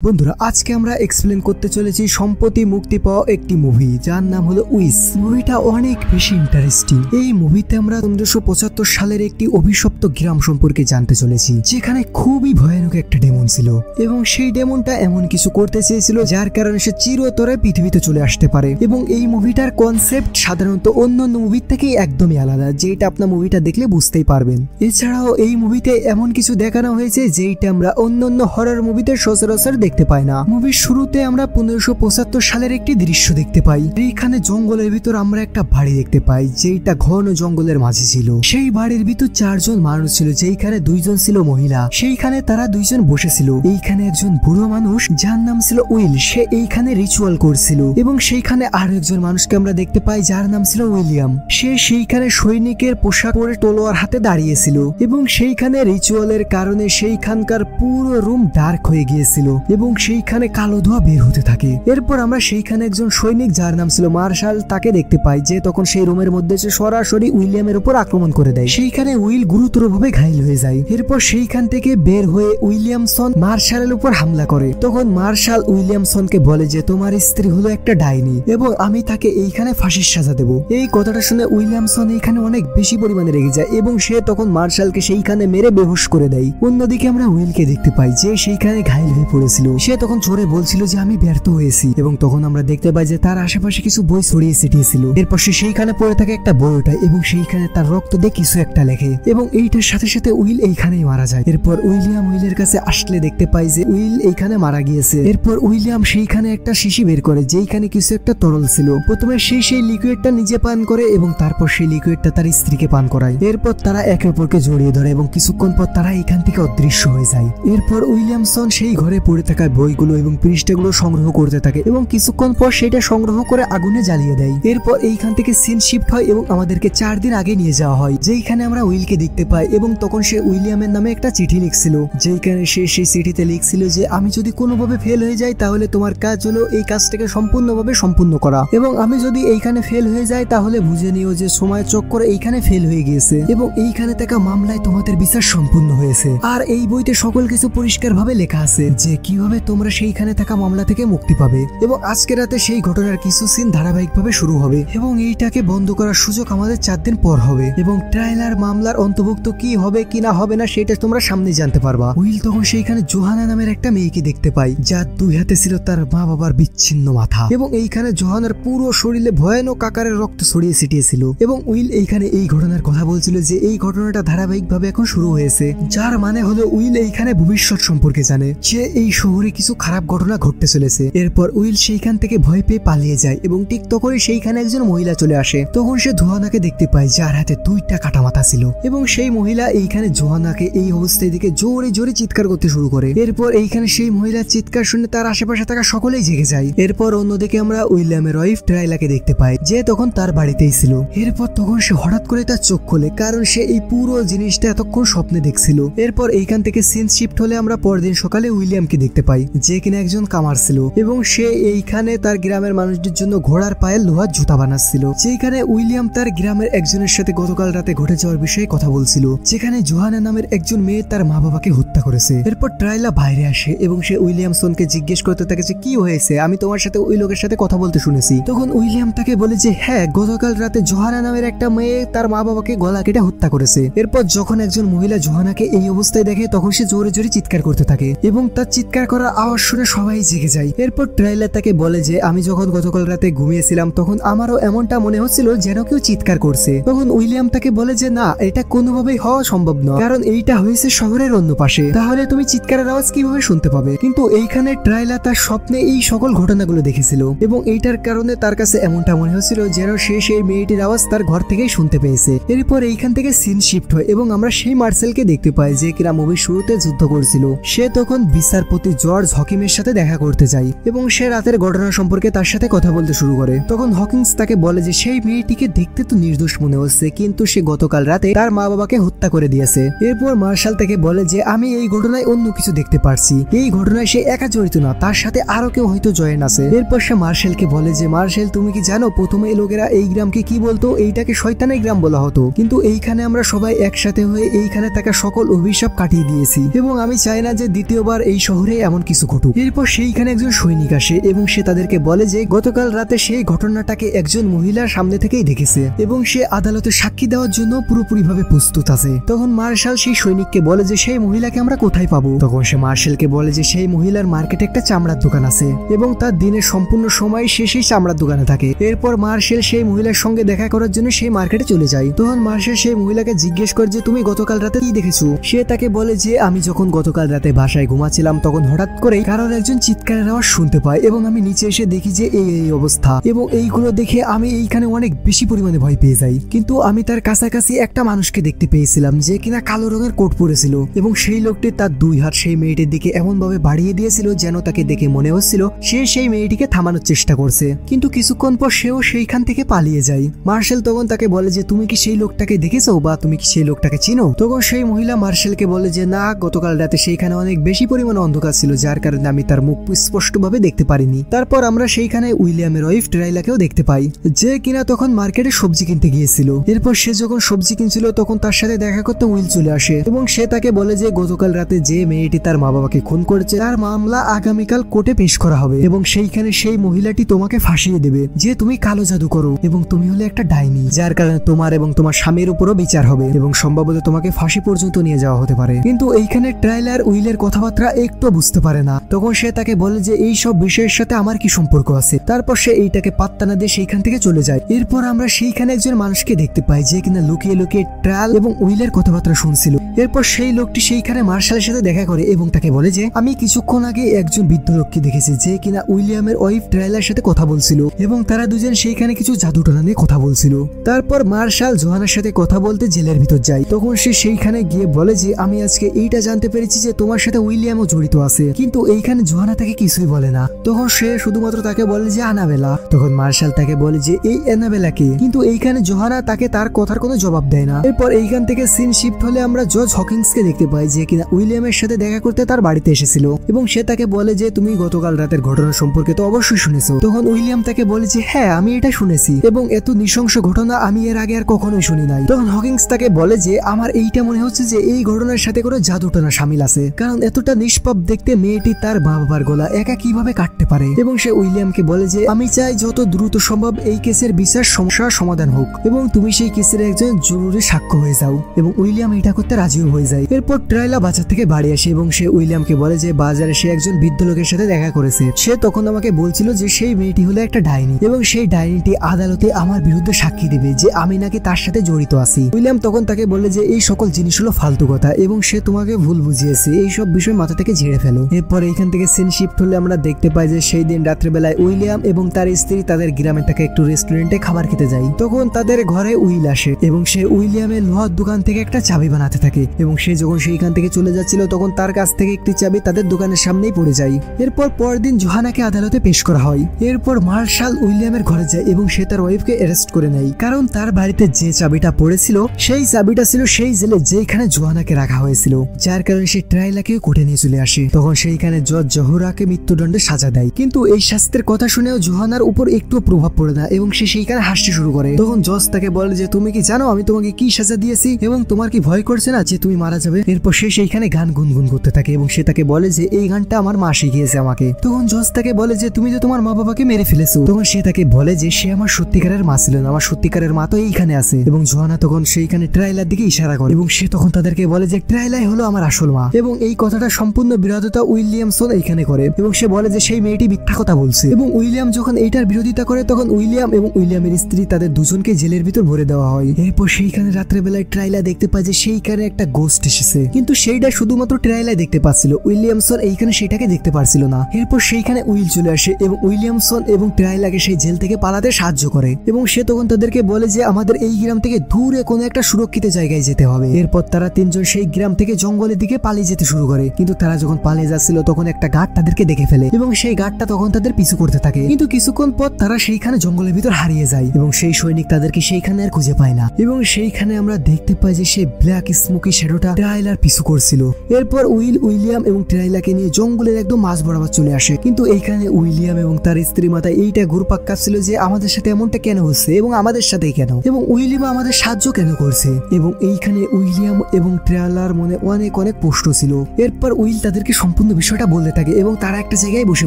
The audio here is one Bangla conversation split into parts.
বন্ধুরা আজকে আমরা এক্সপ্লেন করতে চলেছি সম্প্রতি মুক্তি পাওয়া একটি মুভি যার নাম হলো উইস। মুভিটা অনেক বেশি ইন্টারেস্টিং। এই মুভিতে আমরা 1575 সালের একটি অভিশপ্ত গ্রাম সম্পর্কে জানতে চলেছি যেখানে খুবই ভয়ানক একটা ডেমন ছিল এবং সেই ডেমনটা এমন কিছু করতে চেয়েছিল যার কারণে সে চিরতরে পৃথিবীতে চলে আসতে পারে। এবং এই মুভিটার কনসেপ্ট সাধারণত অন্যান্য মুভির থেকে একদমই আলাদা, যেটা আপনার মুভিটা দেখলে বুঝতেই পারবেন। এছাড়াও এই মুভিতে এমন কিছু দেখানো হয়েছে যেটা আমরা অন্যান্য হরর মুভিতে সচরাচর দেখতে পাই না। মুভির শুরুতে আমরা 1575 সালের একটি দৃশ্য দেখতে পাই। এইখানে জঙ্গলের ভিতর আমরা একটা বাড়ি দেখতে পাই যেটা ঘন জঙ্গলের মাঝে ছিল। সেই বাড়ির ভিতর 4 জন মানুষ ছিল, যেইখানে 2 জন ছিল মহিলা। সেইখানে তারা 2 জন বসেছিল। এইখানে একজন বুড়ো মানুষ যার নাম ছিল উইল, সে এইখানে রিচুয়াল করছিল। এবং সেইখানে আর একজন মানুষকে আমরা দেখতে পাই যার নাম ছিল উইলিয়াম। সে সেইখানে সৈনিকের পোশাক পরে তলোয়ার হাতে দাঁড়িয়েছিল এবং সেইখানে রিচুয়ালের কারণে সেইখানকার পুরো রুম ডার্ক হয়ে গিয়েছিল এবং সেইখানে কালো ধোঁয়া বের হতে থাকে। এরপর আমরা সেইখানে একজন সৈনিক যার নাম ছিল মার্শাল তাকে দেখতে পাই, যে তখন সেই রুমের মধ্যে সে সরাসরি উইলিয়ামের উপর আক্রমণ করে দেয়। সেইখানে উইল গুরুতরভাবে ঘায়েল হয়ে যায়। এরপর সেইখান থেকে বের হয়ে উইলিয়ামসন মার্শালের উপর হামলা করে। তখন মার্শাল উইলিয়ামসনকে বলে যে তোমার স্ত্রী হলো একটা ডাইনি এবং আমি তাকে এইখানে ফাঁসির সাজা দেব। এই কথাটা শুনে উইলিয়ামসন এইখানে অনেক বেশি পরিমাণে রেগে যায় এবং সে তখন মার্শালকে সেইখানে মেরে বেহুশ করে দেয়। অন্যদিকে আমরা উইলকে দেখতে পাই যে সেইখানে ঘায়েল হয়ে পড়েছিল। সে তখন জোরে বলছিল যে আমি ব্যর্থ হয়েছি এবং তখন আমরা দেখতে পাই যে তার আশেপাশে কিছু বই ছড়িয়ে ছিটিয়েছিল। এরপর সে সেইখানে পড়ে থাকে একটা বই ওঠায় এবং সেইখানে তার রক্ত দিয়ে কিছু একটা লেখে এবং এইটার সাথে সাথে উইল এইখানেই মারা যায়। এরপর উইলিয়াম উইলের কাছে আসলে দেখতে পাই যে উইল এইখানে মারা গিয়েছে। এরপর উইলিয়াম সেইখানে একটা শিশি বের করে যেইখানে কিছু একটা তরল ছিল। প্রথমে সেই লিকুইডটা নিজে পান করে এবং তারপর সেই লিকুইডটা তার স্ত্রীকে পান করায়। এরপর তারা একে অপরকে জড়িয়ে ধরে এবং কিছুক্ষণ পর তারা এখান থেকে অদৃশ্য হয়ে যায়। এরপর উইলিয়ামসন সেই ঘরে পড়ে থাকা বইগুলো এবং পৃষ্ঠাগুলো সংগ্রহ করতে থাকে এবং কিছুক্ষণ পর সেটা সংগ্রহ করে আগুনে জ্বালিয়ে দেয়। এরপর এইখান থেকে সিন শিফট হয় এবং আমাদেরকে 4 দিন আগে নিয়ে যাওয়া হয়, যেখানে আমরা উইলকে দেখতে পাই এবং তখন সে উইলিয়ামের নামে একটা চিঠি লিখছিল, যেখানে সে সেই চিঠিতে লিখছিল যে আমি যদি কোনোভাবে ফেল হয়ে যাই তাহলে তোমার কাজ হলো এই কাজটাকে সম্পূর্ণভাবে সম্পূর্ণ করা এবং আমি যদি এইখানে ফেল হয়ে যাই তাহলে বুঝে নিও যে সময় চক্করে এইখানে ফেল হয়ে গিয়েছে এবং এইখানে থাকা মামলায় তোমাদের বিচার সম্পূর্ণ হয়েছে। আর এই বইতে সকল কিছু পরিষ্কারভাবে লেখা আছে যে কিভাবে তোমরা সেইখানে থাকা মামলা থেকে মুক্তি পাবে এবং আজকে রাতে সেই ঘটনার কিছু সিন ধারাবাহিকভাবে শুরু হবে এবং এইটাকে বন্ধ করার সুযোগ আমাদের 4 দিন পর হবে এবং ট্রায়ালার মামলার অন্তর্ভুক্ত কি হবে কি না হবে না সেটা তোমরা সামনে জানতে পারবা। উইল তখন সেইখানে জোহানা নামের একটা মেয়েকে দেখতে পাই যার 2 হাতে ছিল তার মা বাবার বিচ্ছিন্ন মাথা এবং এইখানে জোহানার পুরো শরীরে ভয়ানক আকারের রক্ত ছড়িয়ে ছিটিয়েছিল এবং উইল এইখানে এই ঘটনার কথা বলছিল যে এই ঘটনাটা ধারাবাহিকভাবে এখন শুরু হয়েছে, যার মানে হলো উইল এইখানে ভবিষ্যৎ সম্পর্কে জানে যে এই শহরে কিছু খারাপ ঘটনা ঘটতে চলেছে। এরপর উইল সেইখান থেকে ভয় পেয়ে পালিয়ে যায় এবং ঠিক তখনই সেইখানে একজন মহিলা চলে আসে। তখন সে জোহানাকে দেখতে পায় যার হাতে 2টা কাটা মাথা ছিল এবং সেই মহিলা এইখানে জোহানাকে এই অবস্থায় দিকে জোরে জোরে চিৎকার করতে শুরু করে। এরপর এইখানে সেই মহিলার চিৎকার শুনে তার আশেপাশে থাকা সকলেই জেগে যায়। এরপর অন্যদিকে আমরা উইলিয়ামের ওয়াইফ ট্রাইলাকে দেখতে পাই যে তখন তার বাড়িতেই ছিল। এরপর তখন সে হঠাৎ করে তার চোখ খোলে কারণ সে এই পুরো জিনিসটা এতক্ষণ স্বপ্নে দেখছিল। এরপর এইখান থেকে সিন শিফট হলে আমরা পরদিন সকালে উইলিয়ামকে দেখতে পাই যে কিনা একজন কামার ছিল এবং সে এইখানে তার গ্রামের মানুষদের জন্য ঘোড়ার পায়ের লোহার জুতা বানাচ্ছিল। যেখানে উইলিয়াম তার গ্রামের একজনের সাথে গতকাল রাতে ঘটে যাওয়ার বিষয়ে কথা বলছিল, যেখানে জোহানা নামের একজন মেয়ে তার মা বাবাকে হত্যা করেছে। এরপর ট্রাইলা বাইরে আসে এবং সে উইলিয়ামসনকে জিজ্ঞেস করতে থাকে যে কি হয়েছে, আমি তোমার সাথে ওই লোকের সাথে কথা বলতে শুনেছি। তখন উইলিয়াম তাকে বলে যে হ্যাঁ, গতকাল রাতে জোহানা নামের একটা মেয়ে তার মা বাবাকে গলা কেটে হত্যা করেছে। এরপর যখন একজন মহিলা জোহানাকে এই অবস্থায় দেখে তখন সে জোরে জোরে চিৎকার করতে থাকে এবং তার চিৎকার করার আওয়াজ শুনে সবাই জেগে যায়। এরপর ট্রাইলা তাকে বলে যে আমি যখন গতকাল রাতে ঘুমিয়েছিলাম তখন আমারও এমনটা মনে হচ্ছিল যেন কেউ চিৎকার করছে। তখন উইলিয়াম তাকে বলে যে না, এটা কোনোভাবেই হওয়া সম্ভব নয় কারণ এইটা হয়েছে শহরের অন্য পাশে, তাহলে তুমি চিৎকারের আওয়াজ কিভাবে শুনতে পাবে। কিন্তু এইখানে ট্রাইলা তার স্বপ্নে এই সকল ঘটনাগুলো দেখেছিল এবং এইটার কারণে তার কাছে এমনটা মনে হচ্ছিল যেন সে সেই মেয়েটির আওয়াজ তার ঘর থেকেই শুনতে পেয়েছে। এরপর এইখান থেকে সিন শিফট হয় এবং আমরা সেই মার্সেলকে দেখতে পাই যে কিনা মুভির শুরুতে যুদ্ধ করছিল। সে তখন বিচারপতি জর্জ হকিমের সাথে দেখা করতে যায় এবং সে রাতের ঘটনা সম্পর্কে তার সাথে কথা বলতে শুরু করে। তখন হকিংস তাকে বলে যে সেই মেয়েটিকে দেখতে তো নির্দোষ মনে হচ্ছে কিন্তু সে গতকাল রাতে তার মা বাবাকে হত্যা করে দিয়েছে। এরপর মার্শাল তাকে বলে যে আমি এই ঘটনায় অন্য কিছু দেখতে পারছি, এই ঘটনায় সে একা জড়িত না, তার সাথে আরো কেউ হয়তো জয়েন আছে। এরপর সে মার্শালকে বলে যে মার্শাল তুমি কি জানো প্রথমে লোকেরা এই গ্রামকে কি বলতো, এইটাকে শয়তানের গ্রাম বলা হতো, কিন্তু এইখানে আমরা সবাই একসাথে হয়ে এইখানে থাকা সকল অভিশাপ কাটিয়ে দিয়েছি এবং আমি চাই না যে দ্বিতীয়বার এই শহরে এমন কিছু ঘটুক। এরপর সেইখানে একজন সৈনিক আসে এবং সে তাদেরকে বলে যে গতকাল রাতে সেই ঘটনাটাকে একজন মহিলার সামনে থেকেই দেখেছে এবং সে আদালতে সাক্ষী দেওয়ার জন্য পুরোপুরিভাবে প্রস্তুত আছে। তখন মার্শাল সেই সৈনিককে বলে যে সেই মহিলাকে আমরা কোথায় পাবো। তখন সে মার্শালকে বলে যে সেই মহিলার মার্কেটে একটা চামড়ার দোকান আছে এবং তার দিনের সম্পূর্ণ সময় সে সেই চামড়ার দোকানে থাকে। এরপর মার্শাল সেই মহিলার সঙ্গে দেখা করার জন্য সেই মার্কেটে চলে যায়। তখন মার্শাল সেই মহিলাকে জিজ্ঞেস করে যে তুমি গতকাল রাতে কি দেখেছো। সে তাকে বলে যে আমি যখন গতকাল রাতে বাসায় ঘুমাচ্ছিলাম তখন হঠাৎ করে কারোর একজন চিৎকারের আওয়াজ শুনতে পাই এবং আমি নিচে এসে দেখি যে এই অবস্থা এবং এইগুলো দেখে আমি এইখানে অনেক বেশি পরিমাণে ভয় পেয়ে যাই। কিন্তু আমি তার কাছাকাছি একটা মানুষকে দেখতে পেয়েছিলাম যে কিনা কালো রঙের কোট পরেছিল এবং সেই লোকটি তার দুই হাত সেই মেয়েটির দিকে এমন ভাবে বাড়িয়ে দিয়েছিল যেন তাকে দেখে মনে হচ্ছিল সে সেই মেয়েটিকে থামানোর চেষ্টা করছে, কিন্তু কিছুক্ষণ পর সেও সেইখান থেকে পালিয়ে যায়। মার্শাল তখন তাকে বলে যে তুমি কি সেই লোকটাকে দেখেছো বা তুমি কি সেই লোকটাকে চিনো। তখন সেই মহিলা মার্শালকে বলে যে না, গতকাল রাতে সেইখানে অনেক বেশি পরিমাণে অন্ধকার ছিল যার কারণে আমি তার মুখ স্পষ্টভাবে দেখতে পারিনি। তারপর আমরা সেইখানে উইলিয়ামের ওয়াইফ ট্রাইলাকেও দেখতে পাই যে কিনা তখন মার্কেটে সবজি কিনতে গিয়েছিল। এরপর সে যখন সবজি কিনছিল তখন তার সাথে দেখা করতে উইল চলে আসে এবং সে তাকে বলে যে গতকাল রাতে যে মেয়েটি তার মা বাবাকে খুন করেছে তার মামলা আগামীকাল কোর্টে পেশ করা হবে এবং সেইখানে সেই মহিলাটি তোমাকে ফাঁসিয়ে দেবে যে তুমি কালো জাদু করো এবং তুমি হলে একটা ডাইনি, যার কারণে তোমার এবং তোমার স্বামীর উপরও বিচার হবে এবং সম্ভবত তোমাকে ফাঁসি পর্যন্ত নিয়ে যাওয়া হতে পারে। কিন্তু এইখানে ট্রাইলার উইলের কথাবার্তা একটু বুঝতে পারে না। তখন সে তাকে বলে যে এই সব বিষয়ের সাথে আমার কি সম্পর্ক আছে। তারপর সে এইটাকে পাত্তা না দিয়ে সেইখান থেকে চলে যায়। এরপর আমরা সেইখানে একজন মানুষকে দেখতে পাই যে কিনা লুকিয়ে লুকিয়ে ট্রায়াল এবং উইলের কথাবার্তা শুনছিল। এরপর সেই লোকটি সেইখানে মার্শালের সাথে দেখা করে এবং তাকে বলে যে আমি কিছুক্ষণ আগে একজন বৃদ্ধ লোককে দেখেছি যে কিনা উইলিয়ামের ওয়াইফ ট্রায়ালের সাথে কথা বলছিল এবং তারা দুজন সেইখানে কিছু জাদুটনা নিয়ে কথা বলছিল। তারপর মার্শাল জোহানার সাথে কথা বলতে জেলের ভিতর যায়। তখন সে সেইখানে গিয়ে বলে যে আমি আজকে এইটা জানতে পেরেছি যে তোমার সাথে উইলিয়ামও জড়িত আছে, কিন্তু এইখানে জোহানা তাকে কিছুই বলে না। তখন সে শুধুমাত্র তাকে বলে যে আনাবেলা। তখন মার্শাল তাকে বলে যে এই অ্যানাবেলা কে, কিন্তু এইখানে জোহানা তাকে তার কথার কোনো জবাব দেয় না। এরপর এইখান থেকে সিন শিফট হলে আমরা জর্জ হকিংসকে দেখতে পাই যে কিনা উইলিয়ামের সাথে দেখা করতে তার বাড়িতে এসেছিল এবং সে তাকে বলে যে তুমি গতকাল রাতের ঘটনা সম্পর্কে তো অবশ্যই শুনেছো। তখন উইলিয়াম তাকে বলে যে হ্যাঁ আমি এটা শুনেছি এবং এত নৃশংস ঘটনা আমি এর আগে আর কখনোই শুনি নাই। তখন হকিংস তাকে বলে যে আমার এইটা মনে হচ্ছে যে এই ঘটনার সাথে কোনো জাদুটনা শামিল আছে, কারণ এতটা নিষ্পাপ দেখতে মেয়েটি তার বাবার গলা একা কিভাবে কাটতে পারে। এবং সে উইলিয়ামকে বলে যে আমি চাই যত দ্রুত সম্ভব এই কেসের বিচার সমস্যার সমাধান হোক এবং তুমি সেই কেসের একজন জরুরি সাক্ষ্য হয়ে যাও। এবং উইলিয়াম এটা করতে রাজিও হয়ে যায়। এরপর ট্রাইলা বাজার থেকে বাড়ি আসে এবং সে উইলিয়ামকে বলে যে বাজারে সে একজন বৃদ্ধ লোকের সাথে দেখা করেছে। সে তখন আমাকে বলছিল যে সেই মেয়েটি হলো একটা ডাইনি এবং সেই ডাইনিটি আদালতে আমার বিরুদ্ধে সাক্ষী দেবে যে আমি নাকি তার সাথে জড়িত আছি। উইলিয়াম তখন তাকে বলে যে এই সকল জিনিস হলো ফালতু কথা এবং সে তোমাকে ভুল বুঝিয়েছে, এই সব বিষয় মাথা থেকে ঝেড়ে ফেলো। এরপর এইখান থেকে সিন শিফট হলে আমরা দেখতে পাই যে সেই দিন রাত্রেবেলায় উইলিয়াম এবং তার স্ত্রী তাদের গ্রামে থাকা একটু রেস্টুরেন্টে খাবার খেতে যায়। তখন তাদের ঘরে উইল আসে এবং সে উইলিয়ামের লোহার দোকান থেকে একটা চাবি বানাতে থাকে এবং সে যখন সেইখান থেকে চলে যাচ্ছিল তখন তার কাছ থেকে একটি চাবি তাদের দোকানের সামনেই পড়ে যায়। এরপর পরদিন জোহানাকে আদালতে পেশ করা হয়। এরপর মার্শাল উইলিয়ামের ঘরে যায় এবং সে তার ওয়াইফকে অ্যারেস্ট করে নেয়, কারণ তার বাড়িতে যে চাবিটা পড়েছিল সেই চাবিটা ছিল সেই জেলে যেখানে জোহানাকে রাখা হয়েছিল, যার কারণে সে ট্রাইলাকে কোর্টে নিয়ে চলে আসে। তখন সেইখানে জজ জহুরাকে মৃত্যুদণ্ডে সাজা দেয়, কিন্তু এই শাস্তির কথা শুনেও জোহানার উপর একটু প্রভাব পড়ে না এবং সে সেইখানে হাসতে শুরু করে। তখন জজ তাকে বলে যে তুমি কি জানো আমি তোমাকে কি সাজা দিয়েছি এবং তোমার কি ভয় করছে না যে তুমি মারা যাবে। এরপর সে সেইখানে গান গুনগুন করতে থাকে এবং সে তাকে বলে যে এই গানটা আমার মা শিখিয়েছে আমাকে। তখন জজ তাকে বলে যে তুমি তো তোমার মা বাবাকে মেরে ফেলেছো। তখন সে তাকে বলে যে সে আমার সত্যিকারের মা ছিল না, আমার সত্যিকারের মা তো এইখানে আছে। এবং জোহানা তখন সেইখানে ট্রাইলার দিকে ইশারা করে এবং সে তখন তাদেরকে বলে যে ট্রাইলাই হলো আমার আসল মা। এবং এই কথাটা সম্পূর্ণ বিরোধিতা উইলিয়ামসন এইখানে করে এবং সে বলে যে সেই মেয়েটি মিথ্যা কথা বলছে। এবং উইলিয়াম যখন এইটার বিরোধিতা করে তখন উইলিয়াম এবং উইলিয়ামের স্ত্রী তাদের দুজনকে জেলের ভিতর ভরে দেওয়া হয়। এরপর সেইখানে রাত্রেবেলায় ট্রাইলা দেখতে পায় যে সেইখানে একটা গোস্ট এসেছে, কিন্তু সেইটা শুধুমাত্র ট্রাইলাই দেখতে পাচ্ছিল, উইলিয়ামসন এইখানে সেটাকে দেখতে পারছিল না। এরপর সেইখানে উইল চলে আসে এবং উইলিয়ামসন এবং ট্রাইলাকে সেই জেল থেকে পালাতে সাহায্য করে এবং সে তখন তাদেরকে বলে যে আমাদের এই গ্রাম থেকে দূরে কোনো একটা সুরক্ষিত জায়গায় যেতে হবে। এরপর তারা তিনজন সেই গ্রাম থেকে জঙ্গলের দিকে পালিয়ে যেতে শুরু করে, কিন্তু তারা যখন পালিয়ে যাচ্ছিল তখন একটা গার্ড তাদেরকে দেখে ফেলে এবং সেই গার্ডটা তখন তাদের পিছু করতে থাকে, কিন্তু কিছুক্ষণ পর তারা সেইখানে জঙ্গলের ভিতর হারিয়ে যায় এবং সেই সৈনিক তাদেরকে সেইখানে আর খুঁজে পায় না। এবং সেইখানে আমরা দেখতে পাই যে সেই ব্ল্যাক স্মোকি শ্যাডোটা ট্রাইলার পিছু করছিল। এরপর উইলিয়াম এবং ট্রাইলাকে নিয়ে জঙ্গলের একদম মাঝ বরাবর চলে আসে, কিন্তু এইখানে উইলিয়াম এবং তার স্ত্রী মাথায় এইটা ঘুরপাক কাটছিল যে আমাদের সাথে এমনটা কেন হচ্ছে এবং আমাদের সাথেই কেন এবং উইলিয়াম আমাদের সাহায্য কেন করছে। এবং এইখানে উইলিয়াম এবং ট্রাইলার মনে অনেক অনেক প্রশ্ন ছিল। এরপর উইল তাদেরকে সম্পূর্ণ বিষয়টা বলতে থাকে এবং তারা একটা জায়গায় বসে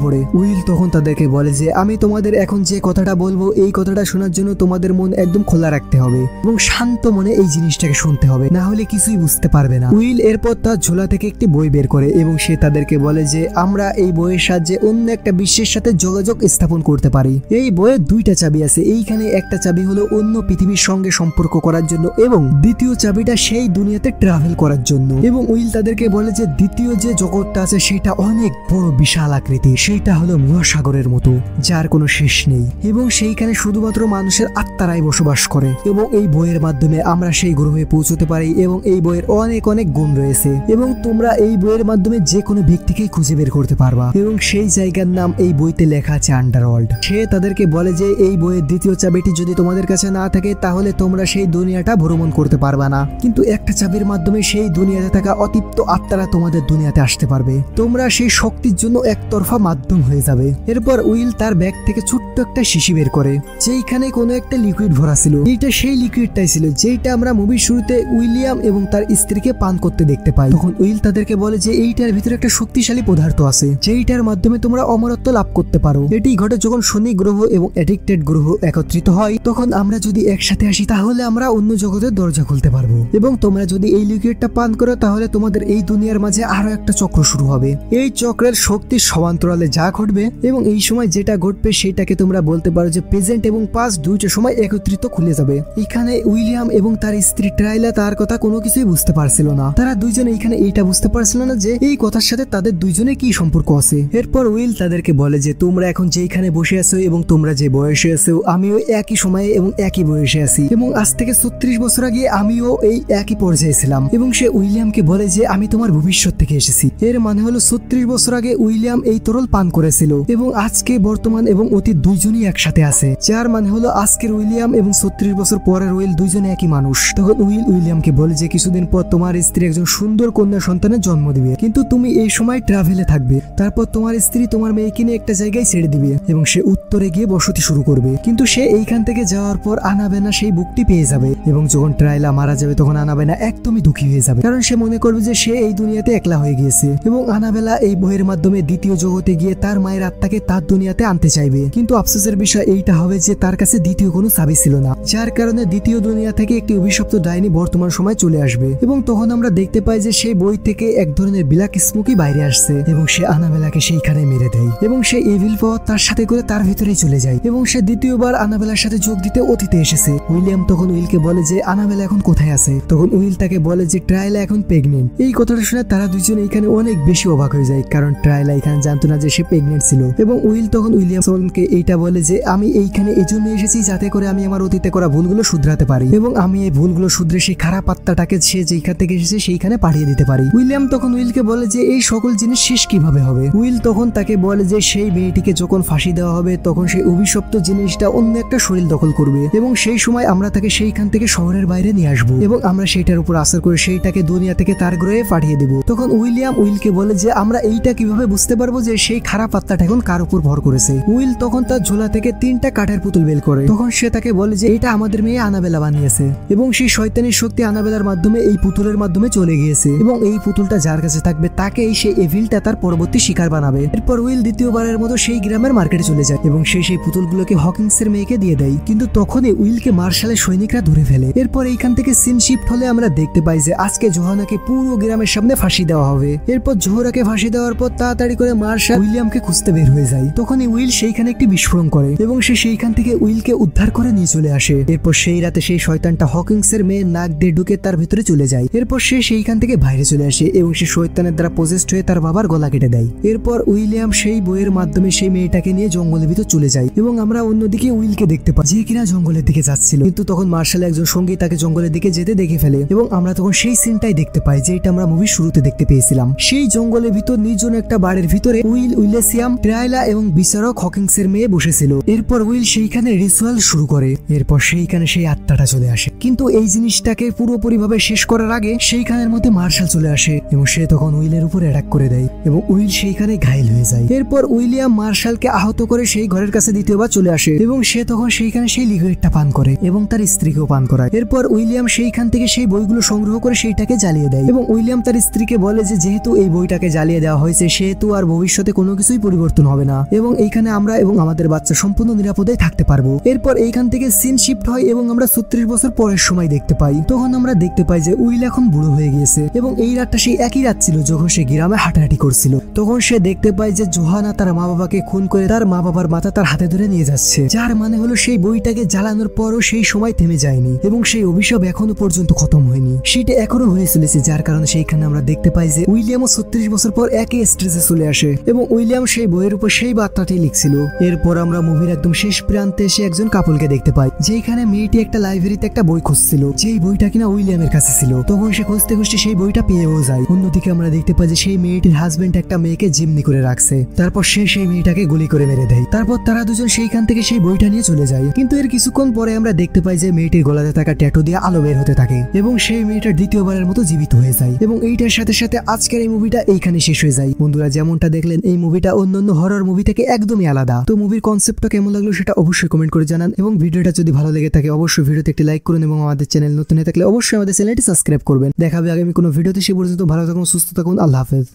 পড়ে। উইল তখন তাদেরকে বলে যে আমি তোমাদের এখন যে কথাটা বলবো এই কথাটা শোনার জন্য তোমাদের মন একদম খোলা রাখতে হবে এবং শান্ত মনে এই জিনিসটাকে শুনতে হবে, না হলে কিছুই বুঝতে পারবে না। উইল এরপর তার ঝোলা থেকে একটি বই বের করে এবং সে তাদেরকে বলে যে আমরা এই বইয়ের সাহায্যে অন্য একটা বিশ্বের সাথে যোগাযোগ স্থাপন করতে পারি। এই বইয়ের দুইটা চাবি আছে, এইখানে একটা চাবি হলো অন্য পৃথিবীর সঙ্গে সম্পর্ক করার জন্য এবং দ্বিতীয় চাবিটা সেই দুনিয়াতে ট্রাভেল করার জন্য। এবং উইল তাদেরকে বলে যে দ্বিতীয় যে জগৎটা আছে সেটা অনেক বড় বিশাল আকৃতি, সেটা হলো মহাসাগরের মতো যার কোনো শেষ নেই এবং সেইখানে শুধুমাত্র মানুষের আত্মারাই বসবাস করে এবং এই বইয়ের মাধ্যমে আমরা সেই গ্রহে পৌঁছতে পারি এবং এই বইয়ের অনেক অনেক গুণ রয়েছে এবং তোমরা এই বইয়ের মাধ্যমে যে কোনো ব্যক্তিকেই খুঁজে বের করতে পারবা এবং সেই জায়গার নাম এই বইতে লেখা আছে আন্ডারওয়ার্ল্ড। সে তাদেরকে বলে যে এই বইয়ের দ্বিতীয় চাবিটি যদি তোমাদের কাছে না থাকে তাহলে তোমরা সেই দুনিয়াটা ভ্রমণ করতে পারবা না, কিন্তু একটা চাবির মাধ্যমে সেই দুনিয়াতে থাকা অতৃপ্ত আত্মারা তোমাদের দুনিয়াতে আসতে পারবে, তোমরা সেই শক্তির জন্য একতরফা মাধ্যম হয়ে যাবে। এরপর উইল তার ব্যাগ থেকে ছোট্ট একটা শিশি বের করে যেখানে কোনো একটা লিকুইড ভরা ছিল, এইটা সেই লিকুইডটাই ছিল যেটা আমরা মুভির শুরুতে উইলিয়াম এবং তার স্ত্রীকে পান করতে দেখতে পাই। তখন উইল তাদেরকে বলে যে এইটার ভিতরে একটা শক্তিশালী পদার্থ আছে যেইটার মাধ্যমে তোমরা অমরত্ব লাভ করতে পারো। এটি ঘটে যখন শনি গ্রহ এবং অ্যাডিক্টেড গ্রহ একত্রিত হয়, তখন আমরা যদি একসাথে আসি তাহলে আমরা অন্য জগতের দরজা খুলতে পারবো এবং তোমরা যদি এই লিকুইডটা পান করো তাহলে তোমাদের এই দুনিয়ার মাঝে আরো একটা চক্র শুরু হবে। এই চক্রের শক্তির সমান্তরালে যা ঘটবে এবং এই সময় যেটা ঘটবে সেটাকে তোমরা বলতে পারো যে প্রেজেন্ট এবং পাস্ট দুইটা সময় একত্রিত খুলে যাবে। এখানে উইলিয়াম এবং তার স্ত্রী ট্রাইলা তার কথা কোনো কিছুই বুঝতে পারছিল না, তারা দুইজনে এখানে এইটা বুঝতে পারছিল না যে এই কথার সাথে তাদের দুইজনে কি সম্পর্ক আছে। এরপর উইল তাদেরকে বলে যে তোমরা এখন যেখানে বসে আছো এবং তোমরা যে বয়সে আছো আমিও একই সময়ে এবং একই বয়সে আছি এবং আজ থেকে 36 বছর আগে আমিও এই একই পর্যায়ে ছিলাম। এবং সে উইলিয়ামকে বলে যে আমি তোমার ভবিষ্যৎ থেকে এসেছি, এর মানে হলো 36 বছর আগে উইলিয়াম এই তরল পান করেছিল এবং আজকে বর্তমান এবং অতীত দুইজনই একসাথে আছে, যার মানে হলো আজকের উইলিয়াম এবং 36 বছর পরের উইল দুইজনে একই মানুষ। তখন উইল উইলিয়ামকে বলে যে কিছুদিন পর তোমার স্ত্রী একজন সুন্দর কন্যা সন্তানের জন্ম দিবে, কিন্তু তুমি এই সময় ট্রাভেলে থাকবে, তারপর তোমার স্ত্রী তোমার মেয়েকে নিয়ে একটা জায়গায় ছেড়ে দিবে এবং সে উত্তরে গিয়ে বসতি শুরু করবে। কিন্তু সে এইখান থেকে যাওয়ার পর আনাবেনা সেই বুকটি পেয়ে যাবে এবং যখন ট্রাইলা মারা যাবে তখন আনাবেনা একদমই দুঃখী হয়ে যাবে, কারণ সে মনে করবে যে সে এই দুনিয়াতে একলা হয়ে গিয়েছে এবং আনাবেলা এই বইয়ের মাধ্যমে দ্বিতীয় জগতে গিয়ে তার মায়ের আত্মাকে তার দুনিয়াতে আনতে চাইবে। কিন্তু আফসোসের বিষয় এইটা হবে যে তার কাছে দ্বিতীয় কোনো চাবি ছিল না, যার কারণে দ্বিতীয় দুনিয়া থেকে একটি অভিশপ্ত ডাইনি বর্তমান সময় চলে আসবে এবং তখন আমরা দেখতে পাই যে সেই বই থেকে এক ধরনের ব্ল্যাক স্মোকি বাইরে আসছে এবং সে আনাবেলাকে সেইখানে মেরে দেয় এবং সে এভিল পাওয়ার তার সাথে করে তার ভিতরে চলে যায় এবং সে দ্বিতীয়বার আনাবেলার সাথে যোগ দিতে অতীতে এসেছে। উইলিয়াম তখন উইলকে বলে যে আনাবেলা এখন কোথায় আছে, তখন উইল তাকে বলে যে ট্রাইলা এখন প্রেগনেন্ট। এই কথাটা শুনে তারা দুজন এখানে অনেক বেশি অবাক হয়ে যায়, কারণ ট্রাইলা এখানে জানতো না যে সে প্রেগনেন্ট ছিল এবং উইল তখন উইলিয়ামকে এইটা বলে যে আমি এইখানে এই জন্য এসেছি যাতে করে আমি আমার অতীতে করা ভুলগুলো শুধরাতে পারি এবং আমি এই ভুলগুলো শুধরে সেই খারাপ আত্মাটাকে সে যেখান থেকে এসেছে সেইখানে পাঠিয়ে দিতে পারি। উইলিয়াম তখন উইলকে বলে যে এই সকল জিনিস শেষ কিভাবে হবে। উইল তখন তাকে বলে যে সেই মেয়েটিকে যখন ফাঁসি দেওয়া হবে তখন সেই অভিশপ্ত জিনিসটা অন্য একটা শরীর দখল করবে এবং সেই সময় আমরা তাকে সেইখান থেকে শহরের বাইরে নিয়ে আসবো এবং আমরা সেইটার উপর আসার করে সেইটাকে দুনিয়া থেকে তার গ্রহে পাঠিয়ে দেবো। তখন উইলিয়াম উইলকে বলে যে আমরা এইটা কিভাবে বুঝতে পারবো যে সেই খারাপ আত্মাটা এখন কার উপর ভর করেছে। উইল তখন তার ঝোলা থেকে 3টা কাঠের পুতুল বের করে, তখন সে তাকে বলে যে এটা আমাদের মেয়ে আনাবেলা বানিয়েছে এবং সেই শয়তানি শক্তি আনাবেলার মাধ্যমে এই পুতুলের মাধ্যমে চলে গিয়েছে এবং এই পুতুলটা যার কাছে থাকবে তাকেই সেই এভিলটা তার পরবর্তী শিকার বানাবে। এরপর উইল দ্বিতীয়বারের মতো সেই গ্রামের মার্কেটে চলে যায় এবং সেই পুতুলগুলোকে হকিংসের মেয়েকে দিয়ে দেয়, কিন্তু তখনই উইলকে মার্শালের সৈনিকরা ধরে ফেলে। এরপর এইখান থেকে সিন শিফট হলে আমরা দেখতে পাই যে আজকে জোহানাকে পুরো গ্রামের সামনে ফাঁসি দেওয়া হবে। এরপর জোহরাকে ফাঁসি দেওয়ার পর তাড়াতাড়ি করে মার্শাল উইলিয়ামকে খুঁজতে বের হয়ে যায়, তখনই উইল সেইখানে একটি বিস্ফোরণ করে এবং সে সেইখান থেকে উইলকে উদ্ধার করে নিয়ে চলে আসে। এরপর সেই রাতে সেই শয়তানটা হকিংসের মেয়ে নাক দিয়ে ঢুকে তার ভিতরে চলে যায়। এরপর সে সেইখান থেকে বাইরে চলে আসে এবং সে শয়তানের দ্বারা পজেসড হয়ে তার বাবার গলা কেটে দেয়। এরপর উইলিয়াম সেই বইয়ের মাধ্যমে সেই মেয়েটাকে নিয়ে জঙ্গলের ভিতর চলে যায় এবং আমরা অন্যদিকে উইলকে দেখতে পাই যে কিনা জঙ্গলের দিকে যাচ্ছিল, কিন্তু তখন মার্শাল একজন সঙ্গী তাকে জঙ্গলের দিকে যেতে দেখে ফেলে এবং আমরা তখন সেই সিনটাই দেখতে পাই যেটা আমরা মুভির শুরুতে দেখতে পেয়েছিলাম। সেই জঙ্গলের ভিতর নির্জন একটা বাড়ির ভিতরে উইল, উইলেসিয়াম, ট্রাইলা এবং বিচারক হকিংসের মেয়ে বসেছিল। এরপর উইল সেইখানে রিচুয়াল শুরু করে, এরপর সেইখানে সেই আত্মাটা চলে আসে, কিন্তু এই জিনিসটাকে পুরোপুরি ভাবে শেষ করার আগে সেইখানের মধ্যে মার্শাল চলে আসে এবং সে তখন উইলের উপর অ্যাটাক করে দেয় এবং উইল সেইখানে ঘায়েল হয়ে যায়। এরপর উইলিয়াম মার্শালকে আহত করে সেই ঘরের কাছে দ্বিতীয়বার চলে আসে এবং সে তখন সেইখানে সেই লিকুইডটা পান করে এবং তার স্ত্রীকেও পান করায়। এরপর উইলিয়াম সেইখান থেকে সেই বইগুলো সংগ্রহ করে সেইটাকে জ্বালিয়ে দেয় এবং উইলিয়াম তার স্ত্রীকে বলে যে যেহেতু এই বইটা বইটাকে জ্বালিয়ে দেওয়া হয়েছে সেহেতু আর ভবিষ্যতে কোনো কিছুই পরিবর্তন হবে না এবং এইখানে আমরা এবং আমাদের বাচ্চা সম্পূর্ণ নিরাপদে থাকতে পারবো। এরপর এইখান থেকে সিন শিফট হয় এবং আমরা 36 বছর পরের সময় দেখতে পাই। তখন আমরা দেখতে পাই যে উইল এখন বুড়ো হয়ে গিয়েছে এবং এই রাতটা সেই একই রাত ছিল যখন সে গ্রামে হাঁটাহাঁটি করছিল। তখন সে দেখতে পায় যে জোহানা তার মা বাবাকে খুন করে তার মা বাবার মাথা তার হাতে ধরে নিয়ে যাচ্ছে, যার মানে হলো সেই বইটাকে জ্বালানোর পরও সেই সময় থেমে যায়নি এবং সেই অভিশাপ এখনো পর্যন্ত খতম হয়নি, সেটা এখনো হয়ে চলেছে। যার কারণে সেইখানে আমরা দেখতে পাই যে উইলিয়ামও 36 বছর পর একই স্টেজে চলে আসে এবং উইলিয়াম সেই বইয়ের উপর সেই বার্তাটি লিখছিল। এরপর আমরা মুভির একদম শেষ প্রান্তে এসে একজন কাপলকে দেখতে পাই যেখানে মেয়েটি একটা লাইব্রেরিতে একটা বই খুঁজছিল, যেই বইটা কিনা উইলিয়ামের কাছে ছিল। তখন সে খুঁজতে খুঁজতে সেই বইটা পেয়েও যায়। অন্যদিকে আমরা দেখতে পাই যে সেই মেয়েটির হাজবেন্ড একটা মেয়েকে জিম্মি করে রাখছে, তারপর সে সেই মেয়েটাকে গুলি করে মেরে দেয়। তারপর তারা দুজন সেইখান থেকে সেই বইটা নিয়ে চলে যায়। কিন্তু এর কিছুক্ষণ পরে আমরা দেখতে পাই যে মেয়েটির গলাতে থাকা ট্যাটু দিয়ে আলো বের হতে থাকে এবং সেই মেয়েটা দ্বিতীয়বারের মতো জীবিত হয়ে যায় এবং এইটার সাথে সাথে আজকের এই মুভিটা এইখানে শেষ হয়ে যায়। বন্ধুরা, যেমনটা দেখলেন এই মুভিটা অন্যান্য হরর মুভি থেকে একদমই আলাদা। তো মুভির কনসেপ্টটা কেমন লাগলো সেটা অবশ্যই কমেন্ট করে জানান এবং ভিডিওটা যদি ভালো লেগে থাকে অবশ্যই ভিডিওতে একটি লাইক করুন এবং আমাদের চ্যানেল নতুন হয়ে থাকলে অবশ্যই আমাদের চ্যানেলটি সাবস্ক্রাইব করবেন। দেখা হবে আগামী কোনো ভিডিওতে। সে পর্যন্ত ভালো থাকুন, সুস্থ থাকুন, আল্লাহ হাফেজ।